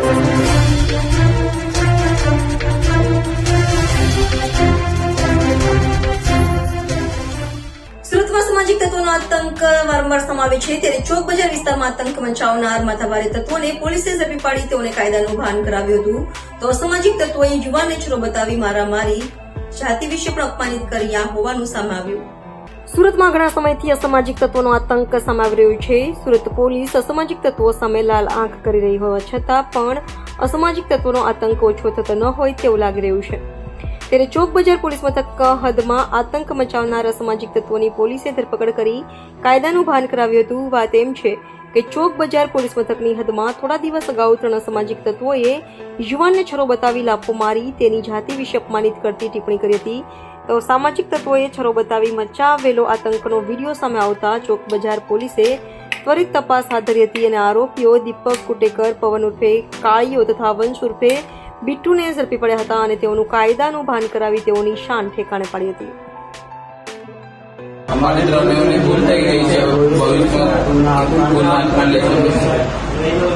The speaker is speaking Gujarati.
સુરતમાં સામાજિક તત્વોનો આતંક વારંવાર સામે છે, ત્યારે ચોક બજાર વિસ્તારમાં આતંક મચાવનાર માથાભારે તત્વોને પોલીસે ઝડપી પાડી તેઓને કાયદાનું ભાન કરાવ્યું હતું. તો અસામાજિક તત્વોએ યુવાનને છરો બતાવી મારામારી, જાતિ વિશે પણ અપમાનિત કર્યા હોવાનું સામે આવ્યું. સુરતમાં ઘણા સમયથી અસામાજિક તત્વોનો આતંક સામે આવી રહ્યો છે. સુરત પોલીસ અસામાજિક તત્વો સામે લાલ આંખ કરી રહી હોવા છતાં પણ અસામાજિક તત્વોનો આતંક ઓછો થતો ન હોય તેવું લાગી રહ્યું છે. ત્યારે ચોક બજાર પોલીસ મથક હદમાં આતંક મચાવનાર અસામાજિક તત્વોની પોલીસે ધરપકડ કરી કાયદાનું ભાન કરાવ્યું હતું. વાત એમ છે કે ચોક બજાર પોલીસ મથકની હદમાં થોડા દિવસ અગાઉ 3 અસામાજિક તત્વોએ યુવાનને છરો બતાવી લાફો મારી તેની જાતિ વિશે અપમાનિત કરતી ટિપ્પણી કરી હતી. તો સામાજિક તત્વોએ છરો બતાવી મચાવેલો આતંકનો વિડીયો સામે આવતા ચોક બજાર પોલીસે ત્વરિત તપાસ હાથ ધરી હતી અને આરોપીઓ દીપક કુટેકર, પવન ઉર્ફે કાળીયો તથા વંશ ઉર્ફે બિટ્ટુને ઝડપી પડ્યા હતા અને તેઓનું કાયદાનું ભાન કરાવી તેઓની શાન ઠેકાણે પાડી હતી. અમારી દ્રવ્યોની ભૂલ થઈ ગઈ છે. ભવિષ્યમાં